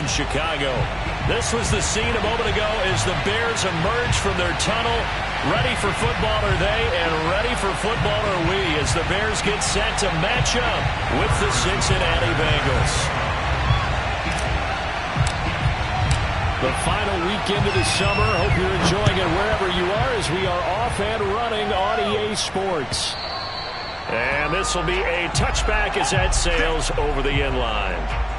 in Chicago. This was the scene a moment ago as the Bears emerged from their tunnel. Ready for football are they, and ready for football are we as the Bears get set to match up with the Cincinnati Bengals. The final weekend of the summer. Hope you're enjoying it wherever you are as we are off and running on EA Sports. And this will be a touchback as that sails over the end line.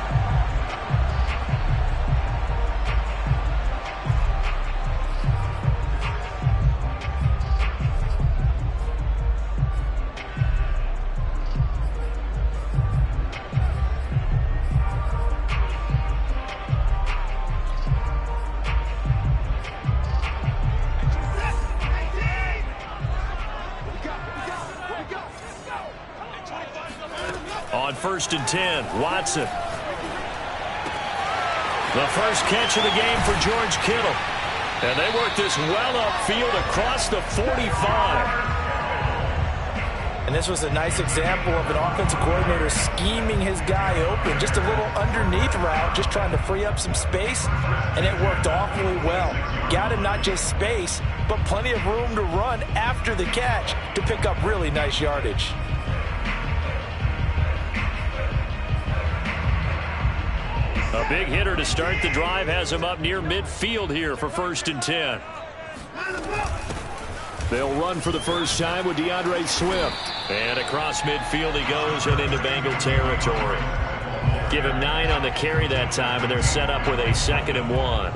On 1st and 10, Watson. The first catch of the game for George Kittle. And they work this well upfield across the 45. And this was a nice example of an offensive coordinator scheming his guy open. Just a little underneath route, just trying to free up some space. And it worked awfully well. Got him not just space, but plenty of room to run after the catch to pick up really nice yardage. A big hitter to start the drive has him up near midfield here for 1st and 10. They'll run for the first time with DeAndre Swift. And across midfield he goes and into Bengal territory. Give him 9 on the carry that time, and they're set up with a 2nd and 1.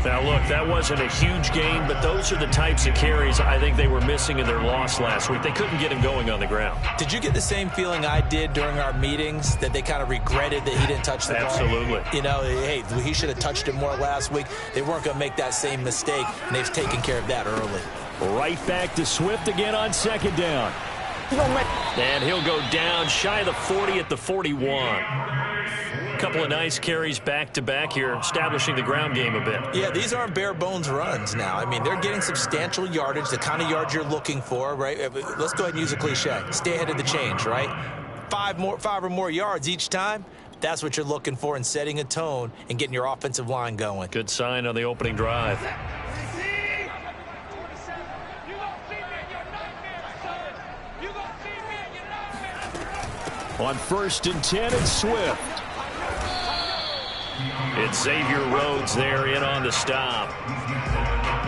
Now, look, that wasn't a huge gain, but those are the types of carries I think they were missing in their loss last week. They couldn't get him going on the ground. Did you get the same feeling I did during our meetings, that they kind of regretted that he didn't touch the ball? Absolutely. You know, hey, he should have touched it more last week. They weren't going to make that same mistake, and they've taken care of that early. Right back to Swift again on 2nd down. And he'll go down shy of the 40 at the 41. Couple of nice carries back-to-back here, establishing the ground game a bit. Yeah, these aren't bare-bones runs now. I mean, they're getting substantial yardage, the kind of yards you're looking for, right? Let's go ahead and use a cliche. Stay ahead of the change, right? 5 or more yards each time. That's what you're looking for in setting a tone and getting your offensive line going. Good sign on the opening drive. On 1st and 10, it's Swift. It's Xavier Rhodes there in on the stop.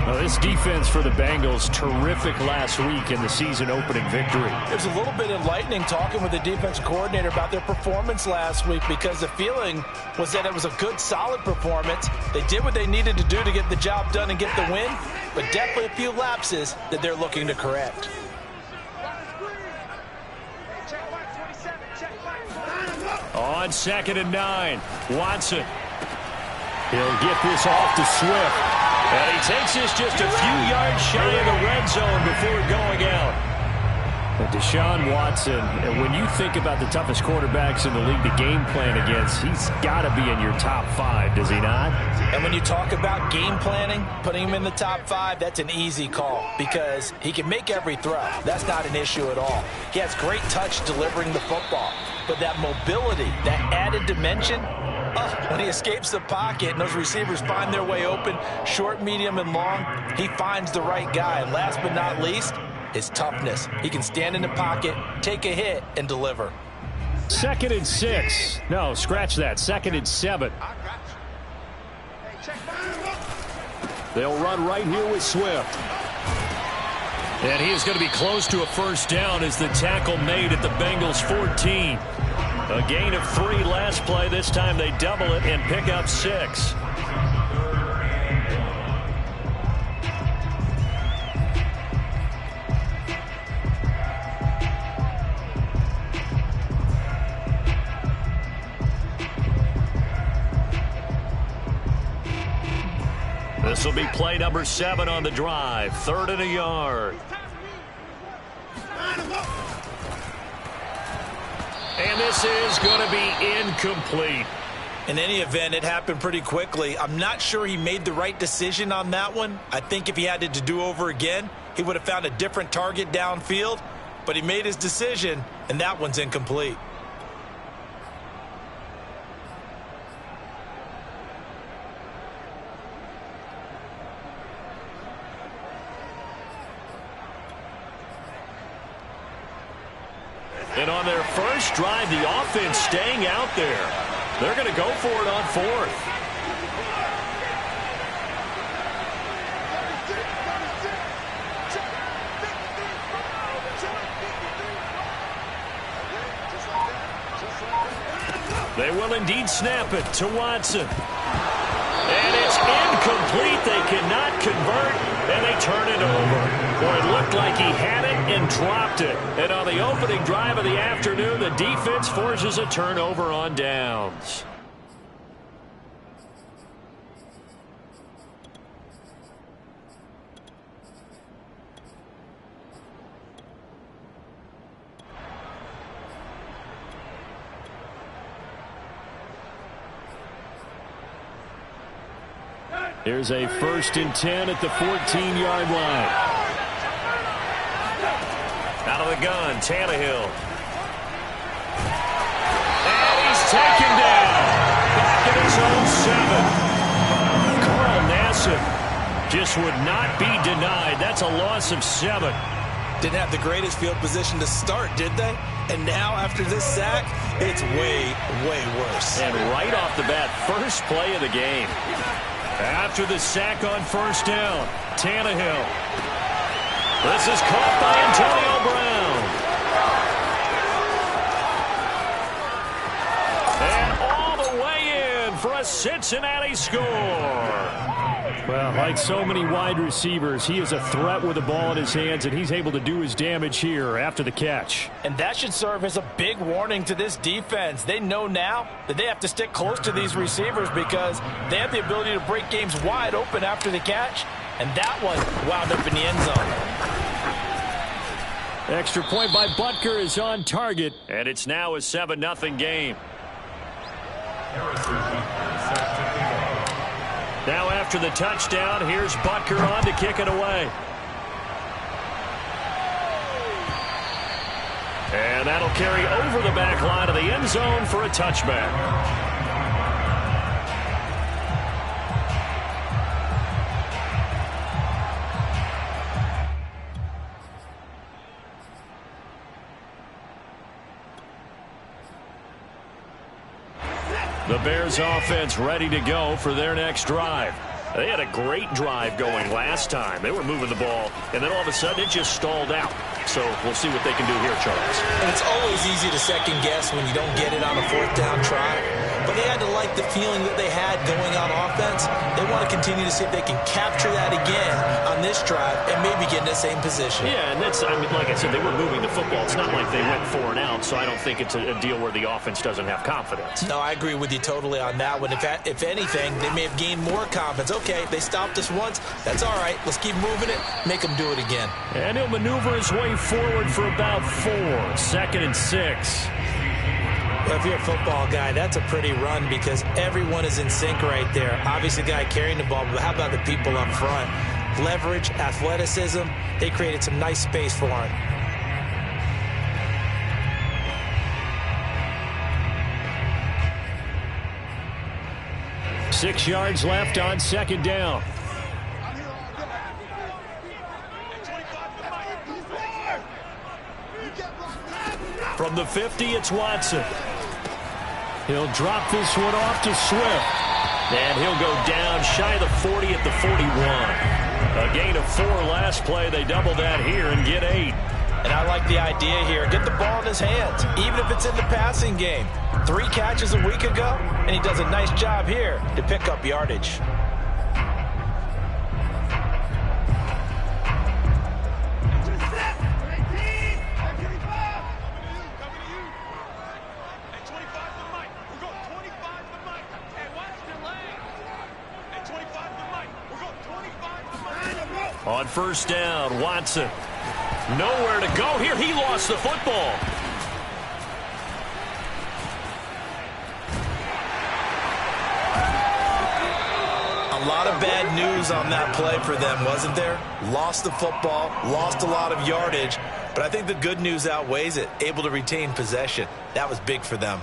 Well, this defense for the Bengals, terrific last week in the season-opening victory. It was a little bit enlightening talking with the defensive coordinator about their performance last week, because the feeling was that it was a good, solid performance. They did what they needed to do to get the job done and get the win, but definitely a few lapses that they're looking to correct. On 2nd and 9, Watson. He'll get this off to Swift. And he takes this just a few yards shy of the red zone before going out. And Deshaun Watson, and when you think about the toughest quarterbacks in the league to game plan against, he's got to be in your top 5, does he not? And when you talk about game planning, putting him in the top 5, that's an easy call because he can make every throw. That's not an issue at all. He has great touch delivering the football. But that mobility, that added dimension, when he escapes the pocket and those receivers find their way open, short, medium, and long, he finds the right guy. And last but not least, his toughness. He can stand in the pocket, take a hit, and deliver. 2nd and 6. No, scratch that. 2nd and 7. They'll run right here with Swift. And he is going to be close to a first down as the tackle made at the Bengals 14. A gain of 3 last play. This time they double it and pick up 6. This will be play number 7 on the drive. 3rd and a yard. And this is going to be incomplete. In any event, it happened pretty quickly. I'm not sure he made the right decision on that one. I think if he had to do over again, he would have found a different target downfield. But he made his decision, and that one's incomplete. And on their first drive, the offense staying out there. They're going to go for it on fourth. They will indeed snap it to Watson. And it's incomplete. They cannot convert, and they turn it over. Boy, it looked like he had it and dropped it. And on the opening drive of the afternoon, the defense forces a turnover on downs. Here's a 1st and 10 at the 14-yard line. Out of the gun, Tannehill. And he's taken down. Back in his own 7. Carl Nassib just would not be denied. That's a loss of 7. Didn't have the greatest field position to start, did they? And now, after this sack, it's way, way worse. And right off the bat, first play of the game. After the sack on 1st down, Tannehill. This is caught by Antonio Brown. And all the way in for a Cincinnati score. Well, like so many wide receivers, he is a threat with the ball in his hands, and he's able to do his damage here after the catch. And that should serve as a big warning to this defense. They know now that they have to stick close to these receivers because they have the ability to break games wide open after the catch, and that one wound up in the end zone. Extra point by Butker is on target, and it's now a 7-0 game. Now after the touchdown, here's Butker on to kick it away. And that'll carry over the back line of the end zone for a touchback. The Bears offense ready to go for their next drive. They had a great drive going last time. They were moving the ball, and then all of a sudden it just stalled out. So we'll see what they can do here, Charles. And it's always easy to second guess when you don't get it on a 4th down try. But they had to like the feeling that they had going on offense. They want to continue to see if they can capture that again on this drive and maybe get in the same position. Yeah, and that's, I mean, like I said, they were moving the football. It's not like they went 4 and out, so I don't think it's a deal where the offense doesn't have confidence. No, I agree with you totally on that one. If anything, they may have gained more confidence. Okay, they stopped us once. That's all right. Let's keep moving it. Make them do it again. And he'll maneuver his way forward for about 4. 2nd and 6. Well, if you're a football guy, that's a pretty run because everyone is in sync right there. Obviously, the guy carrying the ball, but how about the people up front? Leverage, athleticism, they created some nice space for him. Six yards left on 2nd down. From the 50, it's Watson. He'll drop this one off to Swift. And he'll go down shy of the 40 at the 41. A gain of 4 last play. They double that here and get 8. And I like the idea here. Get the ball in his hands, even if it's in the passing game. 3 catches a week ago, and he does a nice job here to pick up yardage. On 1st down, Watson. Nowhere to go here. He lost the football. A lot of bad news on that play for them, wasn't there? Lost the football, lost a lot of yardage, but I think the good news outweighs it. Able to retain possession. That was big for them.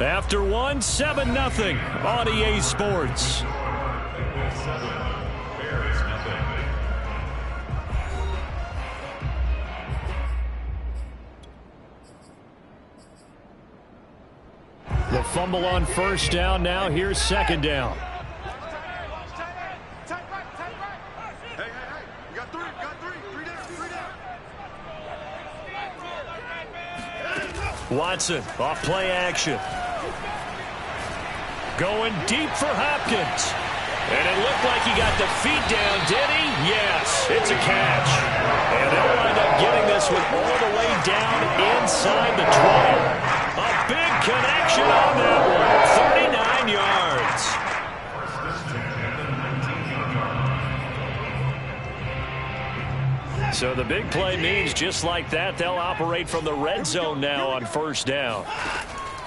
After one, 7-0 on EA Sports. The fumble on first down. Now here's second down. Watson off play action. Going deep for Hopkins. And it looked like he got the feet down, did he? Yes, it's a catch. And they'll wind up getting this one all the way down inside the 20. A big connection on that one. 39 yards. So the big play means just like that, they'll operate from the red zone now on first down.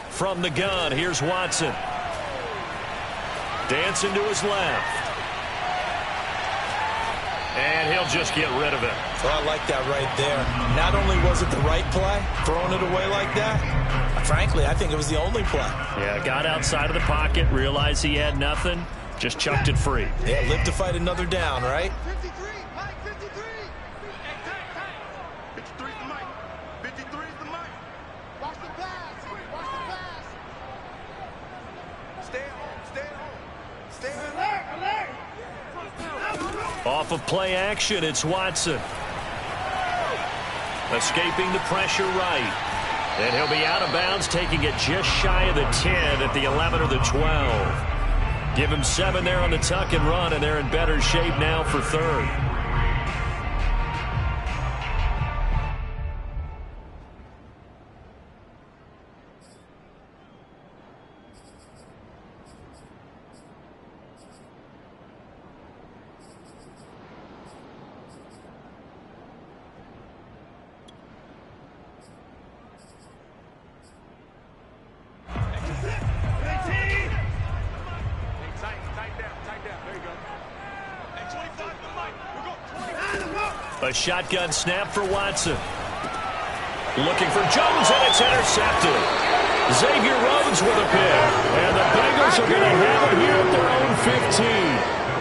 From the gun, here's Watson. Dancing to his left. And he'll just get rid of it. Well, I like that right there. Not only was it the right play, throwing it away like that, frankly, I think it was the only play. Yeah, got outside of the pocket, realized he had nothing, just chucked it free. Yeah, live to fight another down, right? 53, Mike, 53. 53 is the mic. 53 is the mic. Watch the pass. Watch the pass. Stay at home. Stay at home. Stay alert. Off of play action, it's Watson. Escaping the pressure right. And he'll be out of bounds, taking it just shy of the 10 at the 11 or the 12. Give him 7 there on the tuck and run, and they're in better shape now for third. A shotgun snap for Watson. Looking for Jones, and it's intercepted. Xavier Rhodes with a pick. And the Bengals are going to have it here at their own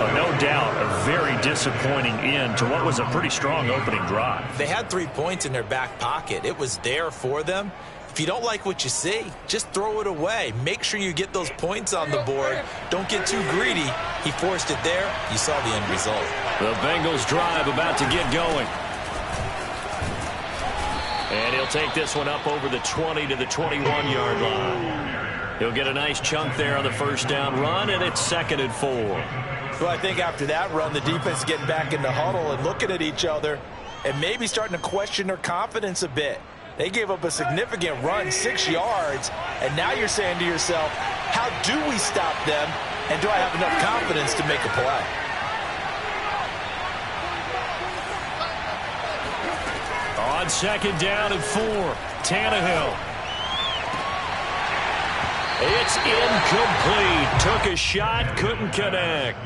15. No doubt, a very disappointing end to what was a pretty strong opening drive. They had 3 points in their back pocket. It was there for them. If you don't like what you see, just throw it away. Make sure you get those points on the board. Don't get too greedy. He forced it there. You saw the end result. The Bengals drive about to get going. And he'll take this one up over the 20 to the 21-yard line. He'll get a nice chunk there on the first down run, and it's 2nd and 4. Well, I think after that run, the defense getting back in the huddle and looking at each other and maybe starting to question their confidence a bit. They gave up a significant run, 6 yards, and now you're saying to yourself, how do we stop them, and do I have enough confidence to make a play? On 2nd down and 4, Tannehill. It's incomplete. Took a shot, couldn't connect.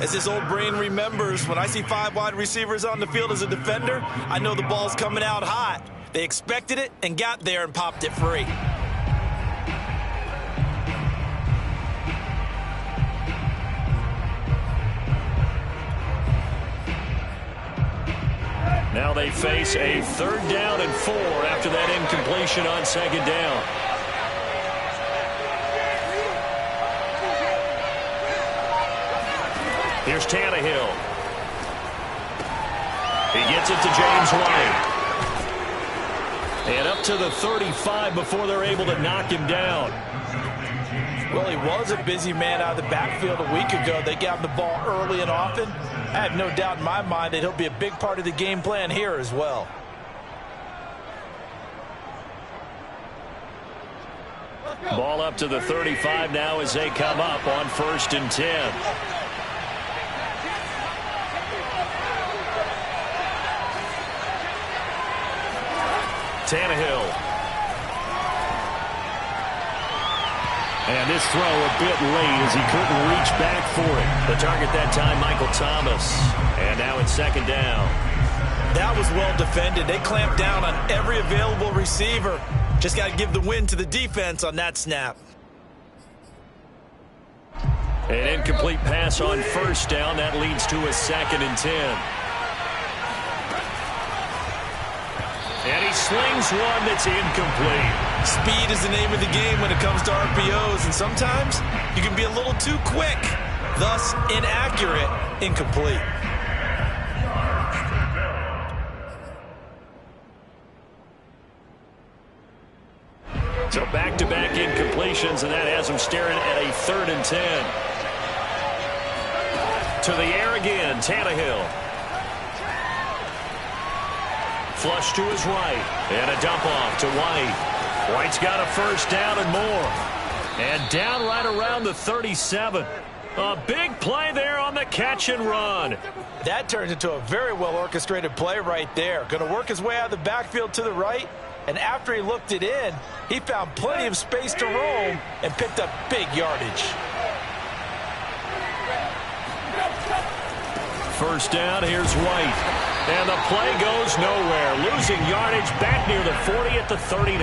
As his old brain remembers, when I see 5 wide receivers on the field as a defender, I know the ball's coming out hot. They expected it and got there and popped it free. Now they face a 3rd down and 4 after that incompletion on 2nd down. Here's Tannehill. He gets it to James White. And up to the 35 before they're able to knock him down. Well, he was a busy man out of the backfield a week ago. They got him the ball early and often. I have no doubt in my mind that he'll be a big part of the game plan here as well. Ball up to the 35 now as they come up on 1st and 10. Tannehill. And this throw a bit late as he couldn't reach back for it. The target that time, Michael Thomas. And now it's 2nd down. That was well defended. They clamped down on every available receiver. Just got to give the win to the defense on that snap. An incomplete pass on first down. That leads to a 2nd and 10. And he slings one that's incomplete. Speed is the name of the game when it comes to RPOs, and sometimes you can be a little too quick, thus inaccurate, incomplete. So back-to-back incompletions, and that has him staring at a 3rd and 10. To the air again, Tannehill. Flush to his right, and a dump off to White. White's got a first down and more. And down right around the 37. A big play there on the catch and run. That turns into a very well-orchestrated play right there. Going to work his way out of the backfield to the right. And after he looked it in, he found plenty of space to roam and picked up big yardage. First down, here's White. And the play goes nowhere. Losing yardage back near the 40 at the 39.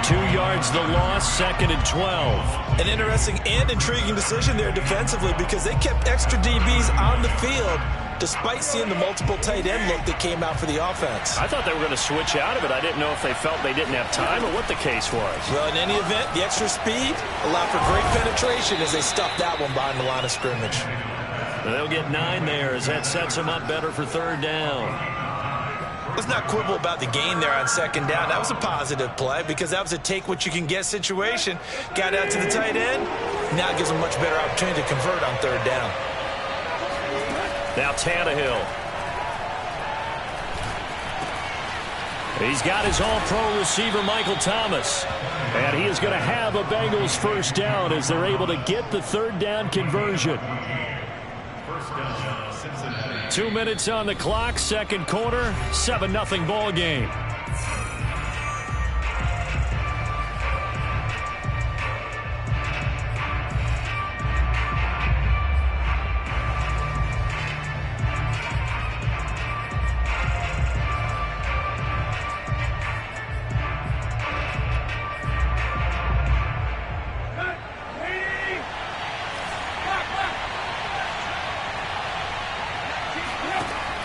2 yards the loss, 2nd and 12. An interesting and intriguing decision there defensively because they kept extra DBs on the field despite seeing the multiple tight end look that came out for the offense. I thought they were going to switch out of it. I didn't know if they felt they didn't have time or what the case was. Well, in any event, the extra speed allowed for great penetration as they stuffed that one behind the line of scrimmage. And they'll get 9 there as that sets them up better for 3rd down. Let's not quibble about the gain there on 2nd down. That was a positive play because that was a take-what-you-can-get situation. Got out to the tight end. Now it gives them a much better opportunity to convert on 3rd down. Now Tannehill. He's got his all-pro receiver, Michael Thomas. And he is going to have a Bengals first down as they're able to get the 3rd down conversion. 2 minutes on the clock, 2nd quarter, 7-0 ball game.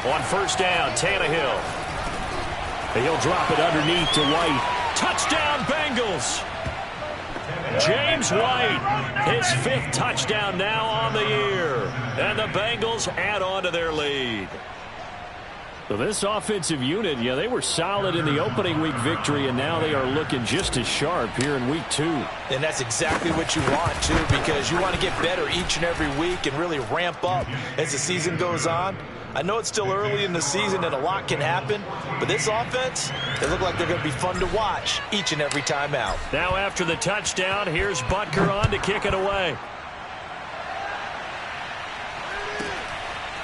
On first down, Tannehill. He'll drop it underneath to White. Touchdown, Bengals! James White, his 5th touchdown now on the year. And the Bengals add on to their lead. So this offensive unit, yeah, they were solid in the opening week victory, and now they are looking just as sharp here in week 2. And that's exactly what you want, too, because you want to get better each and every week and really ramp up as the season goes on. I know it's still early in the season and a lot can happen, but this offense, they look like they're going to be fun to watch each and every time out. Now after the touchdown, here's Butker on to kick it away.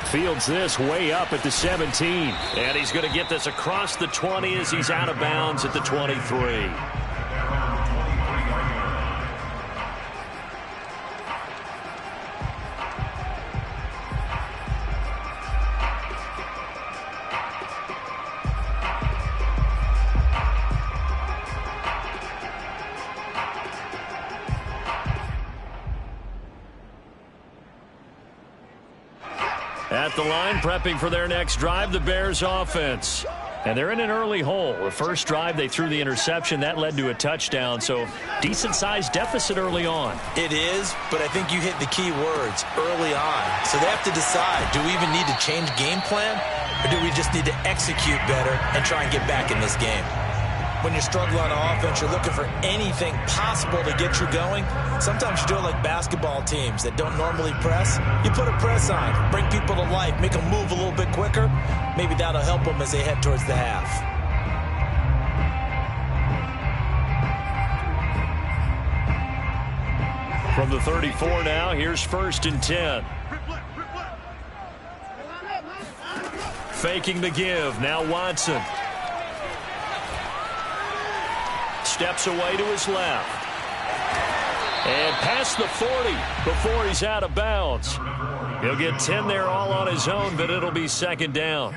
Fields this way up at the 17. And he's going to get this across the 20 as he's out of bounds at the 23. At the line, prepping for their next drive, the Bears offense. And they're in an early hole. The first drive, they threw the interception. That led to a touchdown, so decent-sized deficit early on. It is, but I think you hit the key words, early on. So they have to decide, do we even need to change game plan, or do we just need to execute better and try and get back in this game? When you're struggling on offense, you're looking for anything possible to get you going. Sometimes you do it like basketball teams that don't normally press. You put a press on, bring people to life, make them move a little bit quicker. Maybe that'll help them as they head towards the half. From the 34 now, here's 1st and 10. Faking the give, now Watson. Steps away to his left. And past the 40 before he's out of bounds. He'll get 10 there all on his own, but it'll be second down.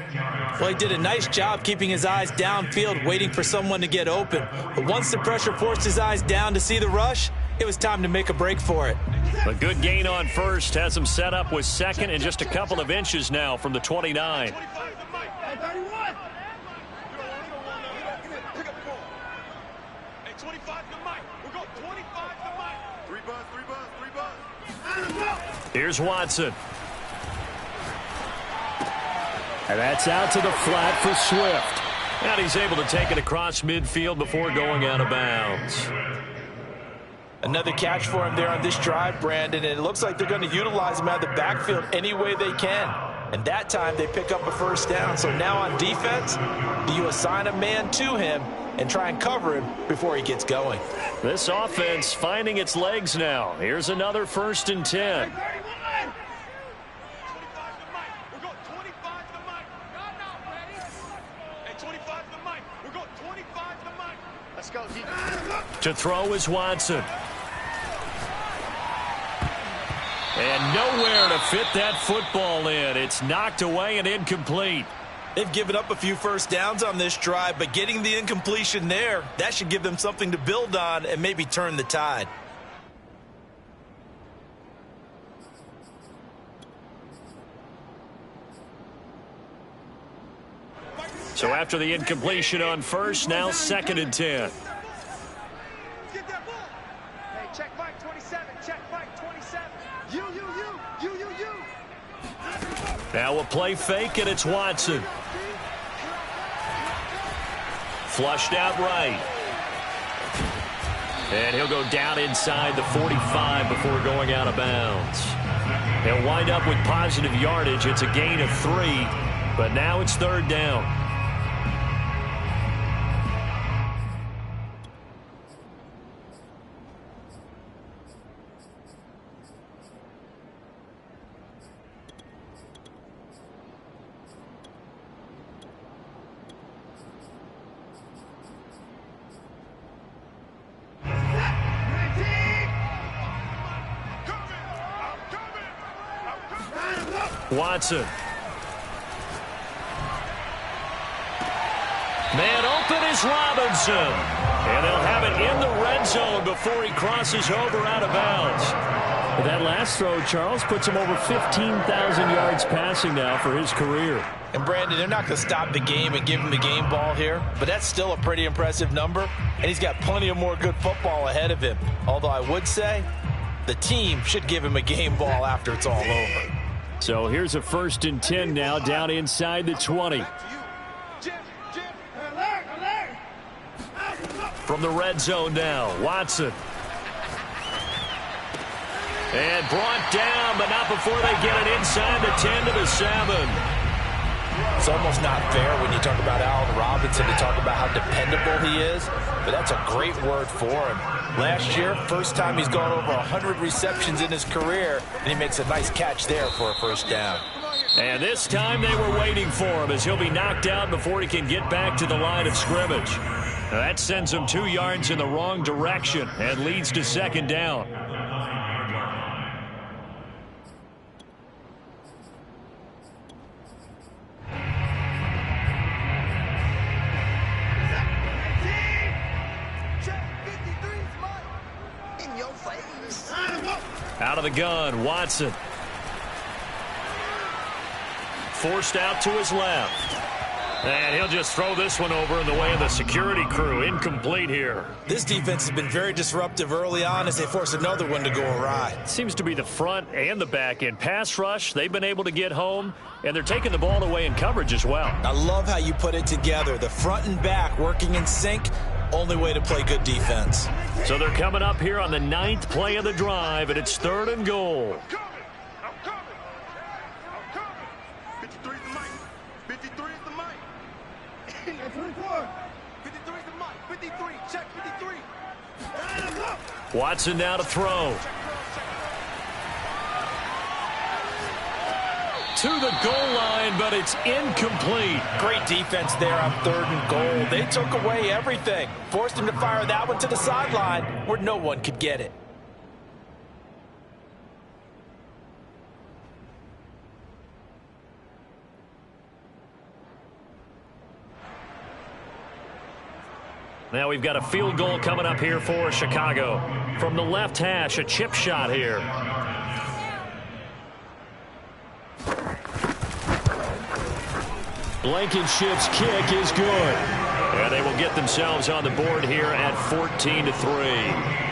Well, he did a nice job keeping his eyes downfield, waiting for someone to get open. But once the pressure forced his eyes down to see the rush, it was time to make a break for it. A good gain on first has him set up with second and just a couple of inches now from the 29. Here's Watson. And that's out to the flat for Swift. And he's able to take it across midfield before going out of bounds. Another catch for him there on this drive, Brandon, and it looks like they're going to utilize him out of the backfield any way they can. And that time they pick up a first down. So now on defense, do you assign a man to him and try and cover him before he gets going? This offense finding its legs now. Here's another 1st and 10. To throw is Watson. And nowhere to fit that football in. It's knocked away and incomplete. They've given up a few first downs on this drive, but getting the incompletion there, that should give them something to build on and maybe turn the tide. So after the incompletion on first, now 2nd and 10. Check Mike 27. Check Mike 27. You. Now a play fake, and it's Watson. Flushed out right. And he'll go down inside the 45 before going out of bounds. He'll wind up with positive yardage. It's a gain of 3, but now it's 3rd down. Watson. Man open is Robinson. And they'll have it in the red zone before he crosses over out of bounds. That last throw, Charles, puts him over 15,000 yards passing now for his career. And, Brandon, they're not going to stop the game and give him the game ball here, but that's still a pretty impressive number, and he's got plenty of more good football ahead of him. Although I would say the team should give him a game ball after it's all over. So here's a 1st and 10 now down inside the 20. From the red zone now, Watson. And brought down, but not before they get it inside the 10 to the 7. It's almost not fair when you talk about Allen Robinson to talk about how dependable he is, but that's a great word for him. Last year, first time he's gone over 100 receptions in his career, and he makes a nice catch there for a first down. And this time they were waiting for him as he'll be knocked out before he can get back to the line of scrimmage. Now that sends him 2 yards in the wrong direction and leads to 2nd down. Out of the gun, Watson. Forced out to his left. And he'll just throw this one over in the way of the security crew. Incomplete here. This defense has been very disruptive early on as they force another one to go awry. Seems to be the front and the back end. Pass rush, they've been able to get home, and they're taking the ball away in coverage as well. I love how you put it together. The front and back working in sync. Only way to play good defense. So they're coming up here on the 9th play of the drive, and it's 3rd and goal. I'm coming. 53 is the mic. 53 is the mic. 24. 53 is the mic. 53. Check 53. Watson now to throw. To the goal line, but it's incomplete. Great defense there on 3rd and goal. They took away everything. Forced him to fire that one to the sideline where no one could get it. Now we've got a field goal coming up here for Chicago. From the left hash, a chip shot here. Blankenship's kick is good. And they will get themselves on the board here at 14-3.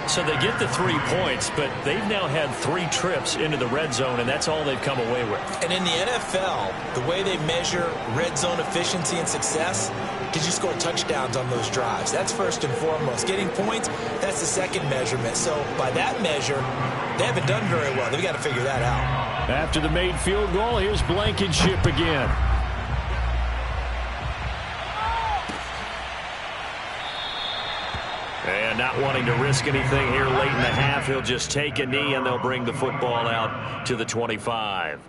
So they get the 3 points, but they've now had 3 trips into the red zone, and that's all they've come away with. And in the NFL, the way they measure red zone efficiency and success, did you score touchdowns on those drives? That's first and foremost. Getting points, that's the second measurement. So by that measure, they haven't done very well. They've got to figure that out. After the made field goal, here's Blankenship again. And not wanting to risk anything here late in the half, he'll just take a knee and they'll bring the football out to the 25.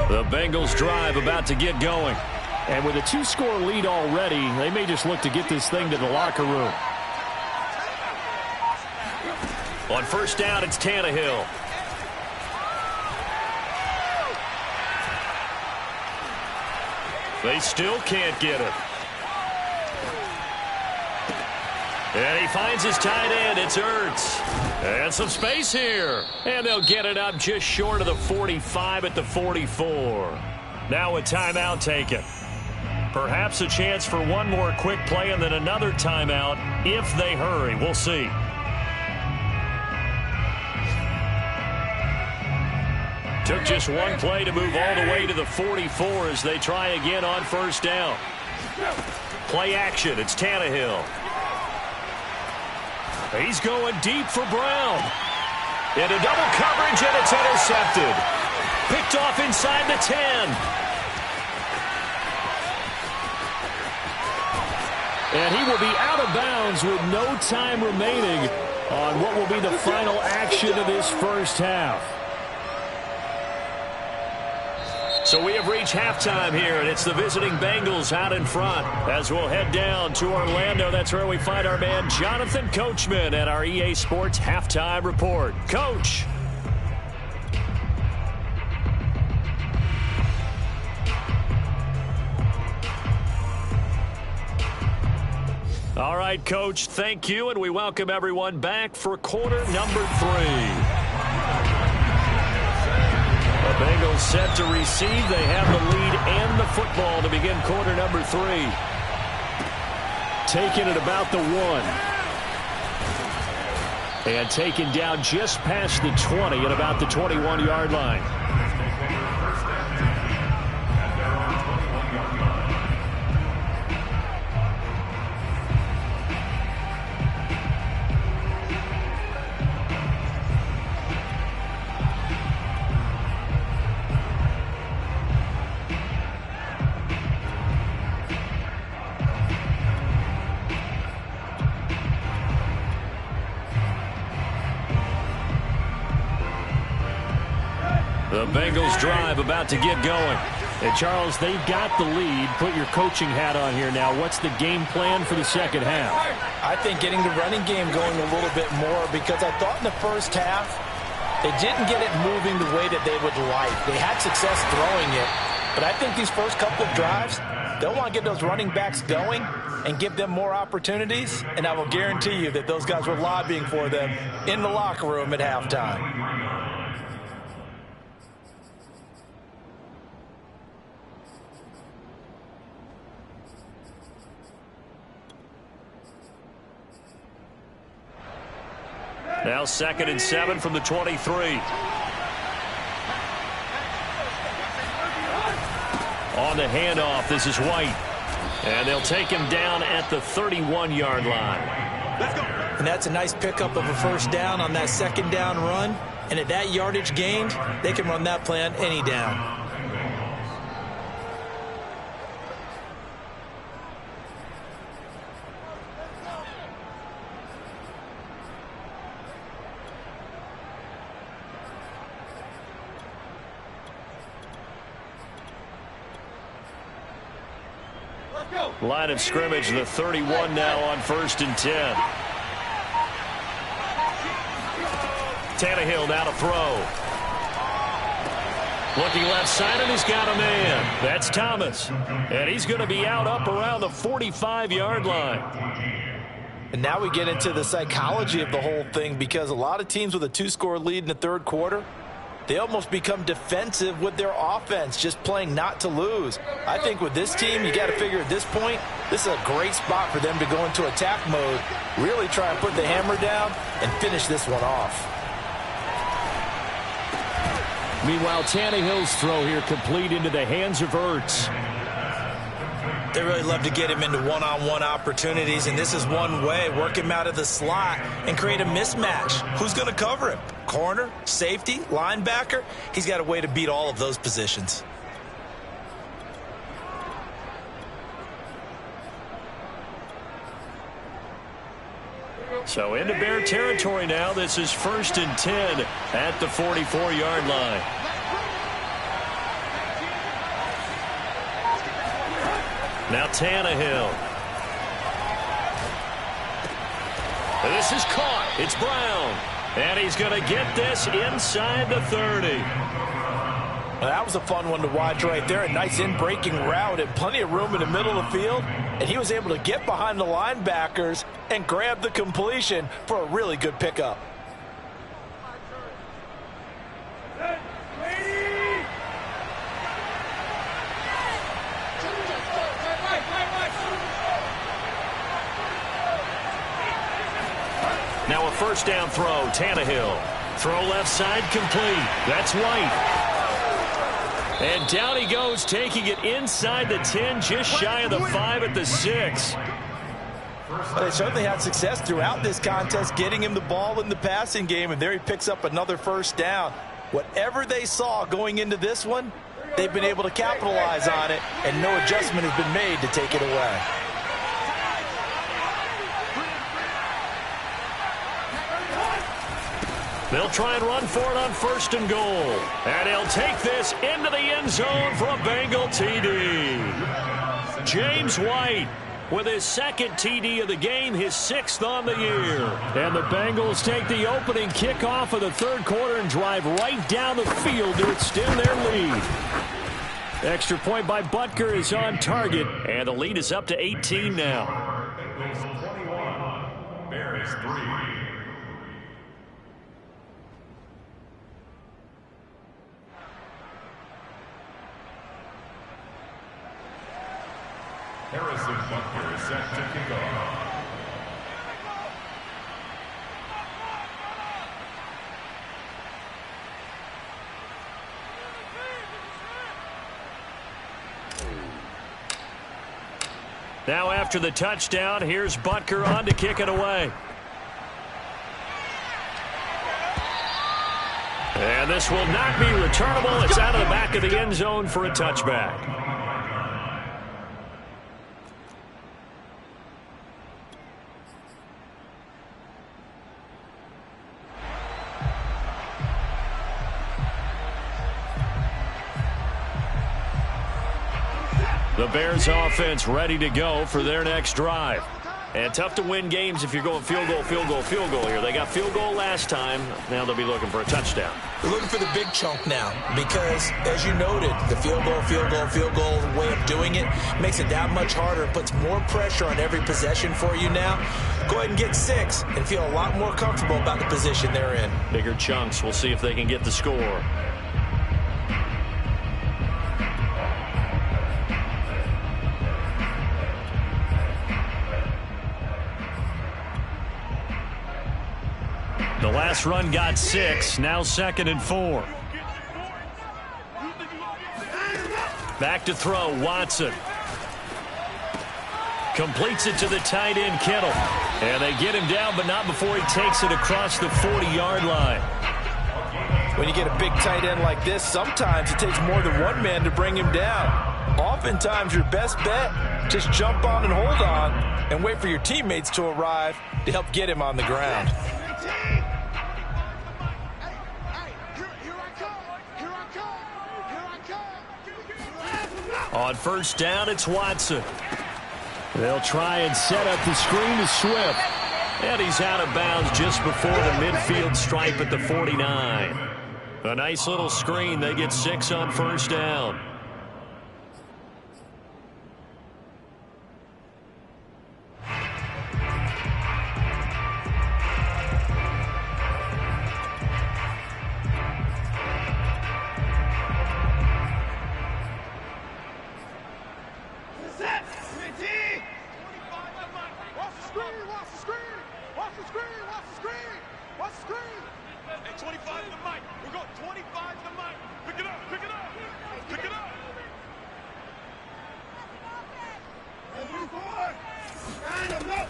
The Bengals drive about to get going. And with a 2-score lead already, they may just look to get this thing to the locker room. On first down, it's Tannehill. They still can't get it. And he finds his tight end. It's Ertz. And some space here. And they'll get it up just short of the 45 at the 44. Now a timeout taken. Perhaps a chance for one more quick play and then another timeout if they hurry. We'll see. Took just one play to move all the way to the 44 as they try again on first down. Play action. It's Tannehill. He's going deep for Brown. Into double coverage, and it's intercepted. Picked off inside the 10. And he will be out of bounds with no time remaining on what will be the final action of this first half. So we have reached halftime here, and it's the visiting Bengals out in front. As we'll head down to Orlando, that's where we find our man Jonathan Coachman at our EA Sports Halftime Report. Coach. All right, Coach, thank you, and we welcome everyone back for quarter number 3. The Bengals set to receive. They have the lead and the football to begin quarter number 3. Taken at about the 1. And taken down just past the 20 at about the 21-yard line. The Bengals drive about to get going. And Charles, they've got the lead. Put your coaching hat on here now. What's the game plan for the second half? I think getting the running game going a little bit more, because I thought in the first half they didn't get it moving the way that they would like. They had success throwing it, but I think these first couple of drives, they'll want to get those running backs going and give them more opportunities, and I will guarantee you that those guys were lobbying for them in the locker room at halftime. Now 2nd and 7 from the 23. On the handoff, this is White. And they'll take him down at the 31-yard line. And that's a nice pickup of a first down on that second down run. And at that yardage gained, they can run that play on any down. Line of scrimmage, the 31 now on 1st and 10. Tannehill now to throw. Looking left side, and he's got a man. That's Thomas. And he's going to be out up around the 45-yard line. And now we get into the psychology of the whole thing, because a lot of teams with a 2-score lead in the third quarter, they almost become defensive with their offense, just playing not to lose. I think with this team, you got to figure at this point, this is a great spot for them to go into attack mode, really try and put the hammer down and finish this one off. Meanwhile, Tannehill's throw here complete into the hands of Ertz. They really love to get him into one-on-one opportunities, and this is one way. Work him out of the slot and create a mismatch. Who's going to cover him? Corner, safety, linebacker? He's got a way to beat all of those positions. So into Bear territory now. This is 1st and 10 at the 44-yard line. Now Tannehill. This is caught. It's Brown. And he's going to get this inside the 30. Well, that was a fun one to watch right there. A nice in-breaking route and plenty of room in the middle of the field. And he was able to get behind the linebackers and grab the completion for a really good pickup. Now a first down throw, Tannehill. Throw left side complete. That's White. And down he goes, taking it inside the 10, just shy of the 5 at the 6. Well, they certainly had success throughout this contest, getting him the ball in the passing game, and there he picks up another first down. Whatever they saw going into this one, they've been able to capitalize on it, and no adjustment has been made to take it away. They'll try and run for it on 1st and goal. And he'll take this into the end zone for a Bengal TD. James White with his 2nd TD of the game, his 6th on the year. And the Bengals take the opening kickoff of the third quarter and drive right down the field to extend their lead. Extra point by Butker is on target, and the lead is up to 18 now. Bengals 21, Bears 3. Harrison Butker is set to kick off. Now after the touchdown, here's Butker on to kick it away. And this will not be returnable. It's out of the back of the end zone for a touchback. The Bears offense ready to go for their next drive. And tough to win games if you're going field goal, field goal, field goal here. They got field goal last time. Now they'll be looking for a touchdown. They're looking for the big chunk now because, as you noted, the field goal, way of doing it makes it that much harder. It puts more pressure on every possession for you now. Go ahead and get 6 and feel a lot more comfortable about the position they're in. Bigger chunks. We'll see if they can get the score. The last run got 6, now 2nd and 4. Back to throw, Watson. Completes it to the tight end, Kittle. And they get him down, but not before he takes it across the 40-yard line. When you get a big tight end like this, sometimes it takes more than one man to bring him down. Oftentimes, your best bet, just jump on and hold on and wait for your teammates to arrive to help get him on the ground. On first down, it's Watson. They'll try and set up the screen to Swift. And he's out of bounds just before the midfield stripe at the 49. A nice little screen. They get 6 on first down.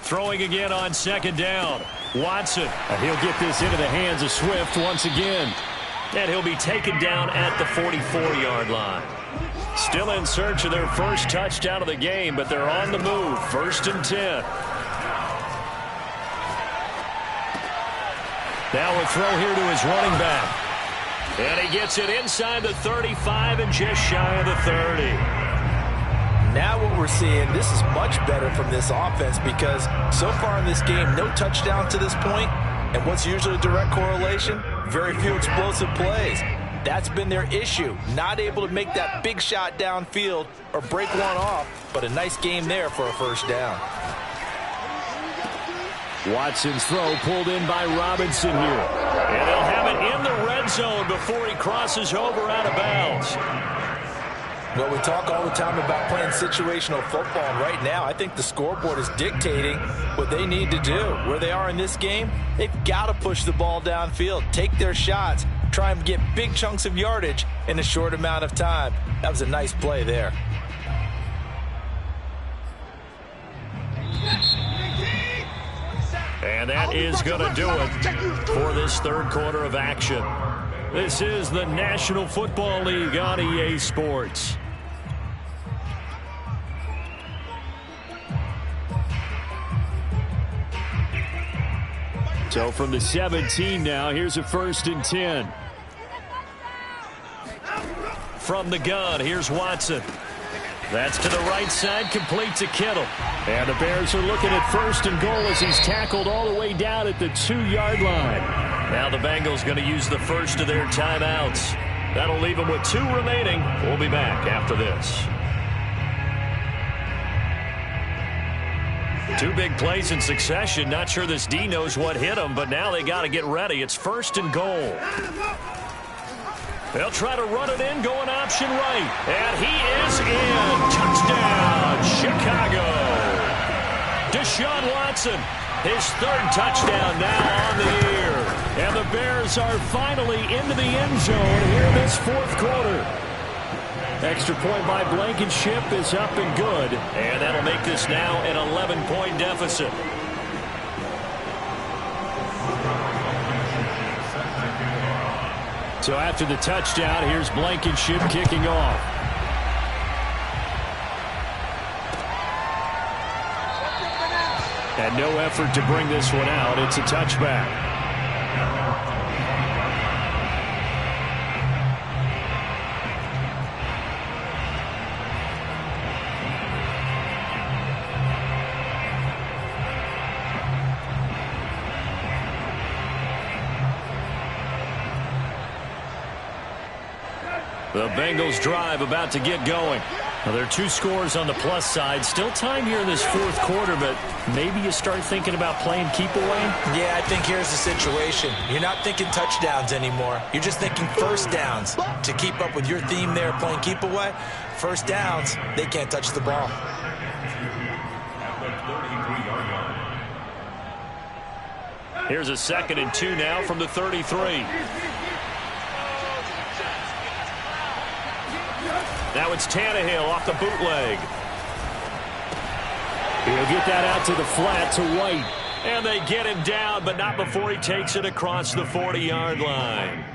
Throwing again on second down. Watson. He'll get this into the hands of Swift once again. And he'll be taken down at the 44-yard line. Still in search of their first touchdown of the game, but they're on the move. 1st and 10. Now a throw here to his running back. And he gets it inside the 35 and just shy of the 30. Now what we're seeing, this is much better from this offense because so far in this game, no touchdown to this point. And what's usually a direct correlation? Very few explosive plays. That's been their issue. Not able to make that big shot downfield or break one off, but a nice game there for a first down. Watson's throw pulled in by Robinson here. And they'll have it in the red zone before he crosses over out of bounds. Well, we talk all the time about playing situational football, and right now I think the scoreboard is dictating what they need to do. Where they are in this game, they've got to push the ball downfield, take their shots, try and get big chunks of yardage in a short amount of time. That was a nice play there. And that is going to do it for this third quarter of action. This is the National Football League on EA Sports. So from the 17 now, here's a 1st and 10. From the gun, here's Watson. That's to the right side, complete to Kittle. And the Bears are looking at 1st and goal as he's tackled all the way down at the 2-yard line. Now the Bengals going to use the first of their timeouts. That'll leave them with 2 remaining. We'll be back after this. 2 big plays in succession. Not sure this D knows what hit him, but now they got to get ready. It's 1st and goal. They'll try to run it in, going option right. And he is in. Touchdown, Chicago. Deshaun Watson, his 3rd touchdown now on the year. And the Bears are finally into the end zone here in this 4th quarter. Extra point by Blankenship is up and good. And that'll make this now an 11-point deficit. So after the touchdown, here's Blankenship kicking off. And no effort to bring this one out. It's a touchback. The Bengals drive about to get going. Now, there are 2 scores on the plus side. Still time here in this 4th quarter, but maybe you start thinking about playing keep away? Yeah, I think here's the situation. You're not thinking touchdowns anymore. You're just thinking first downs. To keep up with your theme there, playing keep away, first downs, they can't touch the ball. Here's a 2nd and 2 now from the 33. Now it's Tannehill off the bootleg. He'll get that out to the flat to White. And they get him down, but not before he takes it across the 40-yard line.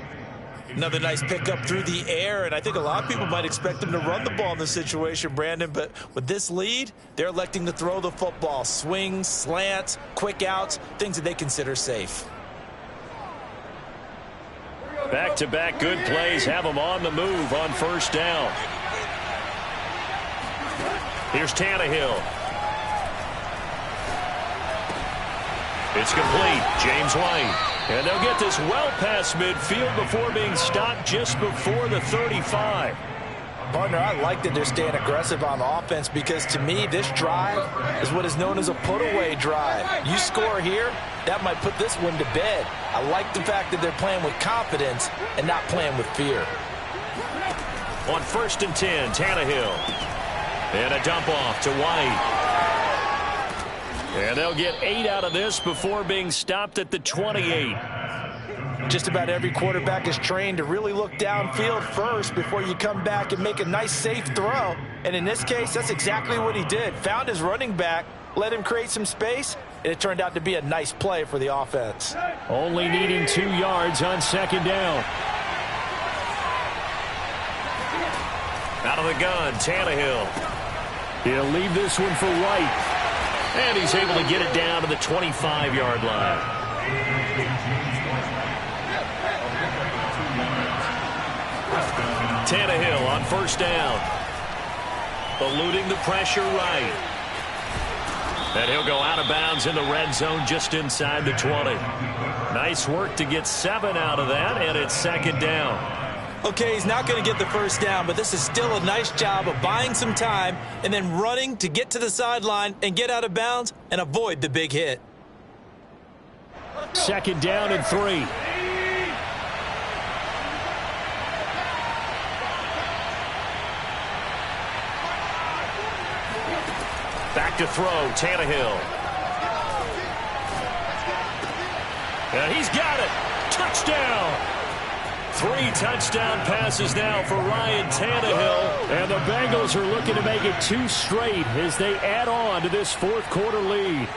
Another nice pickup through the air, and I think a lot of people might expect them to run the ball in this situation, Brandon, but with this lead, they're electing to throw the football. Swings, slants, quick outs, things that they consider safe. Back-to-back good plays have them on the move on first down. Here's Tannehill. It's complete. James White. And they'll get this well past midfield before being stopped just before the 35. Partner, I like that they're staying aggressive on offense because, to me, this drive is what is known as a put-away drive. You score here, that might put this one to bed. I like the fact that they're playing with confidence and not playing with fear. On 1st and 10, Tannehill. And a dump off to White. And they'll get 8 out of this before being stopped at the 28. Just about every quarterback is trained to really look downfield first before you come back and make a nice, safe throw. And in this case, that's exactly what he did. Found his running back, let him create some space, and it turned out to be a nice play for the offense. Only needing 2 yards on 2nd down. Out of the gun, Tannehill. He'll leave this one for White. And he's able to get it down to the 25-yard line. Tannehill on 1st down. Eluding the pressure right. And he'll go out of bounds in the red zone just inside the 20. Nice work to get 7 out of that, and it's 2nd down. Okay, he's not going to get the 1st down, but this is still a nice job of buying some time and then running to get to the sideline and get out of bounds and avoid the big hit. 2nd down and 3. Back to throw, Tannehill. And he's got it. Touchdown. 3 touchdown passes now for Ryan Tannehill. And the Bengals are looking to make it 2 straight as they add on to this 4th quarter lead.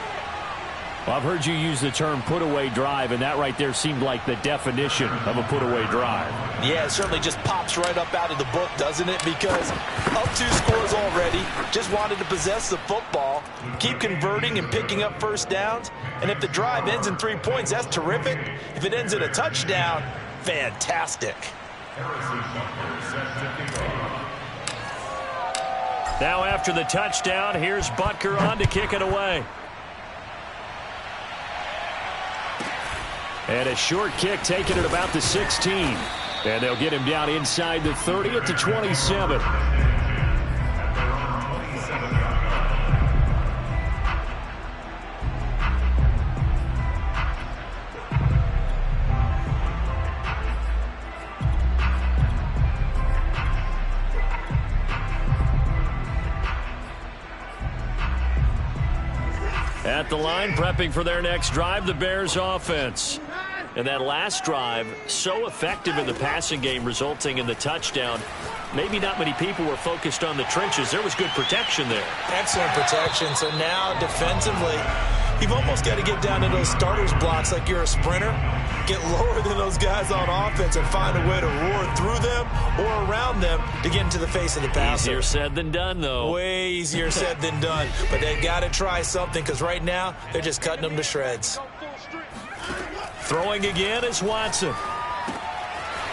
Well, I've heard you use the term put-away drive, and that right there seemed like the definition of a put-away drive. Yeah, it certainly just pops right up out of the book, doesn't it? Because up 2 scores already, just wanted to possess the football, keep converting and picking up 1st downs. And if the drive ends in 3 points, that's terrific. If it ends in a touchdown, fantastic. Now after the touchdown, here's Butker on to kick it away. And a short kick taken at about the 16. And they'll get him down inside the 30 at the 27. At the line, prepping for their next drive, the Bears offense. And that last drive, so effective in the passing game, resulting in the touchdown. Maybe not many people were focused on the trenches. There was good protection there. Excellent protection. So now, defensively, you've almost got to get down to those starters blocks like you're a sprinter. Get lower than those guys on offense and find a way to roar through them or around them to get into the face of the passer. Easier said than done, though. Way easier said than done. But they've got to try something because right now they're just cutting them to shreds. Throwing again is Watson.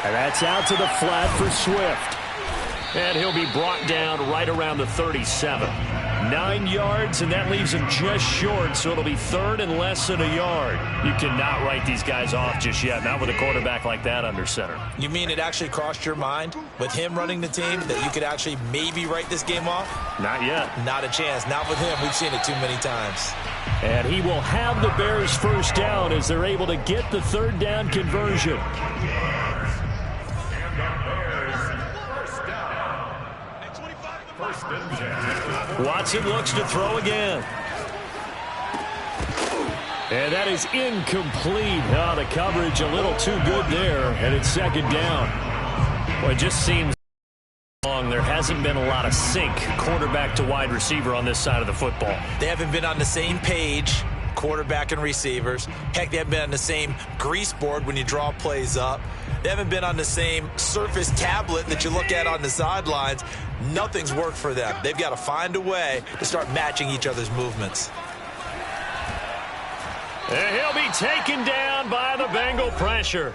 And that's out to the flat for Swift. And he'll be brought down right around the 37. 9 yards, and that leaves him just short, so it'll be 3rd and less than a yard. You cannot write these guys off just yet, not with a quarterback like that under center. You mean it actually crossed your mind with him running the team that you could actually maybe write this game off? Not yet. Not a chance. Not with him. We've seen it too many times. And he will have the Bears 1st down as they're able to get the 3rd down conversion. Watson looks to throw again. And that is incomplete. Oh, the coverage a little too good there, and it's 2nd down. Well, it just seems long. There hasn't been a lot of sync quarterback to wide receiver on this side of the football. They haven't been on the same page, quarterback and receivers. Heck, they haven't been on the same grease board when you draw plays up. They haven't been on the same surface tablet that you look at on the sidelines. Nothing's worked for them. They've got to find a way to start matching each other's movements. And he'll be taken down by the Bengal pressure.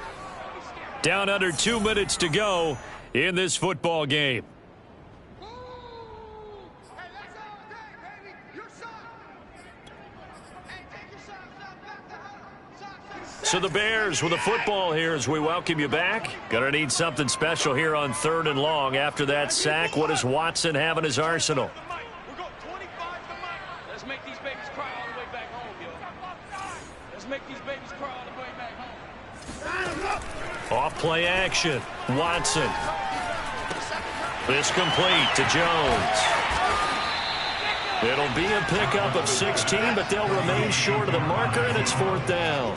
Down under 2 minutes to go in this football game. Hey, that's all day, baby. Your son. Hey, take your son back to house. So the Bears with the football here as we welcome you back. Going to need something special here on 3rd and long. After that sack, what does Watson have in his arsenal? Let's make these babies cry all the way back home, yo. Let's make these babies cry all the way back home. Off play action. Watson. This complete to Jones. It'll be a pickup of 16, but they'll remain short of the marker, and it's 4th down.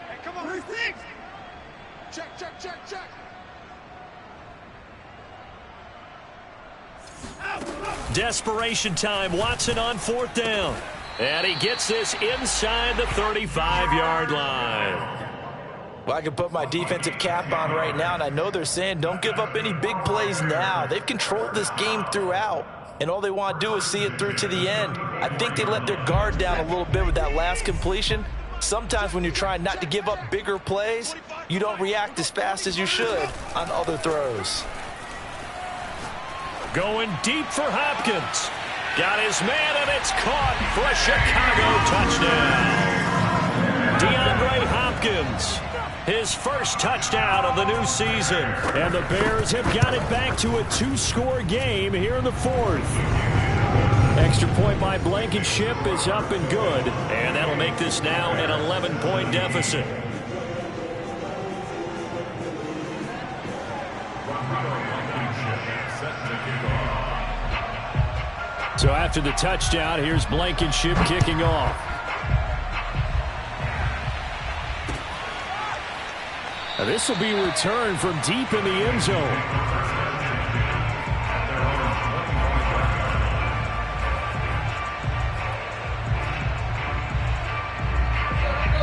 Hey, come on. Where's six? Check. Desperation time. Watson on 4th down. And he gets this inside the 35-yard line. Well, I can put my defensive cap on right now, and I know they're saying don't give up any big plays now. They've controlled this game throughout, and all they want to do is see it through to the end. I think they let their guard down a little bit with that last completion. Sometimes when you're trying not to give up bigger plays, you don't react as fast as you should on other throws. Going deep for Hopkins. Got his man, and it's caught for a Chicago touchdown. DeAndre Hopkins, his first touchdown of the new season. And the Bears have got it back to a 2-score game here in the 4th. Extra point by Blankenship is up and good. And that'll make this now an 11-point deficit. So after the touchdown, here's Blankenship kicking off. Now this will be returned from deep in the end zone.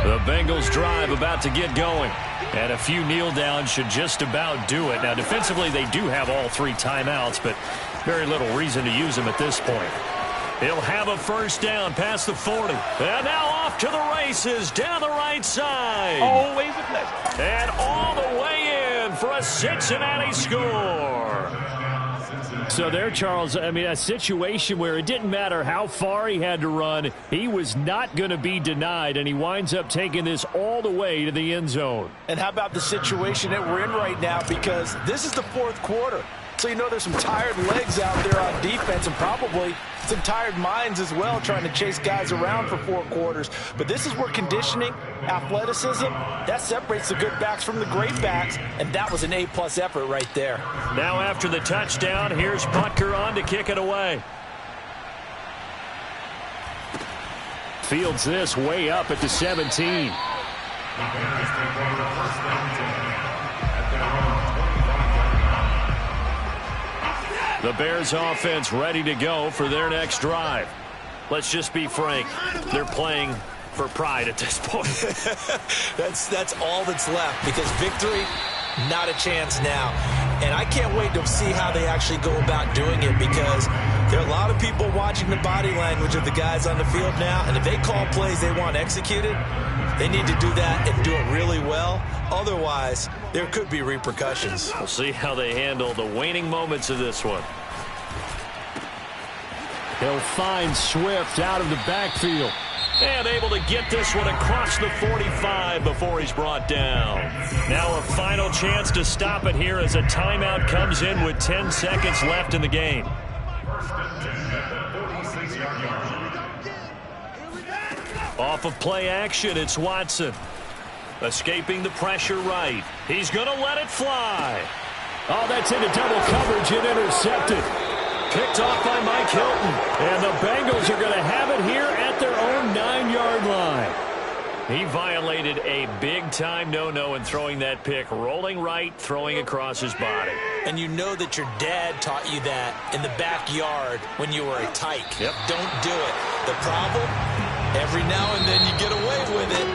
The Bengals drive about to get going. And a few kneel downs should just about do it. Now defensively they do have all 3 timeouts, but very little reason to use them at this point. He'll have a first down past the 40. And now off to the races down the right side. Always a pleasure. And all the way in for a Cincinnati score. So there, Charles, I mean, a situation where it didn't matter how far he had to run. He was not going to be denied, and he winds up taking this all the way to the end zone. And how about the situation that we're in right now? Because this is the 4th quarter. So you know there's some tired legs out there on defense and probably some tired minds as well trying to chase guys around for 4 quarters. But this is where conditioning, athleticism, that separates the good backs from the great backs, and that was an A-plus effort right there. Now after the touchdown, here's Butker on to kick it away. Fields this way up at the 17. The Bears offense ready to go for their next drive. Let's just be frank. They're playing for pride at this point. That's all that's left, because victory, not a chance now. And I can't wait to see how they actually go about doing it, because there are a lot of people watching the body language of the guys on the field now, and if they call plays they want executed, they need to do that and do it really well. Otherwise, there could be repercussions. We'll see how they handle the waning moments of this one. He'll find Swift out of the backfield. And able to get this one across the 45 before he's brought down. Now a final chance to stop it here as a timeout comes in with 10 seconds left in the game. Off of play action, it's Watson. Escaping the pressure right. He's going to let it fly. Oh, that's into double coverage and intercepted. Picked off by Mike Hilton. And the Bengals are going to have it here at their own 9-yard line. He violated a big-time no-no in throwing that pick. Rolling right, throwing across his body. And you know that your dad taught you that in the backyard when you were a tyke. Yep. Don't do it. The problem, every now and then you get away with it.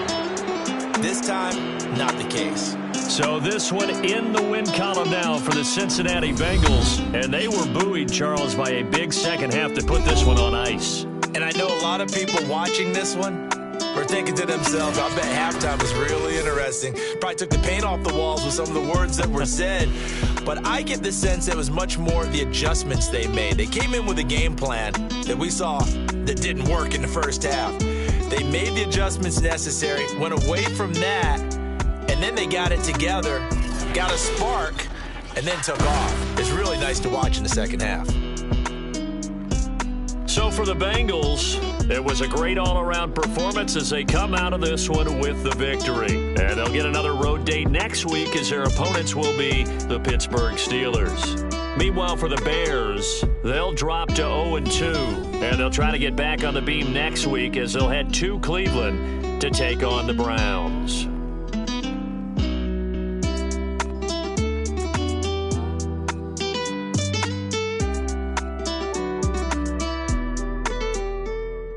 This time, not the case. So this one in the win column now for the Cincinnati Bengals. And they were buoyed, Charles, by a big second half to put this one on ice. And I know a lot of people watching this one, were thinking to themselves, I bet halftime was really interesting. Probably took the paint off the walls with some of the words that were said. But I get the sense it was much more the adjustments they made. They came in with a game plan that we saw that didn't work in the first half. They made the adjustments necessary, went away from that, and then they got it together, got a spark, and then took off. It's really nice to watch in the second half. So for the Bengals, it was a great all-around performance as they come out of this one with the victory. And they'll get another road date next week as their opponents will be the Pittsburgh Steelers. Meanwhile, for the Bears, they'll drop to 0-2, and they'll try to get back on the beam next week as they'll head to Cleveland to take on the Browns.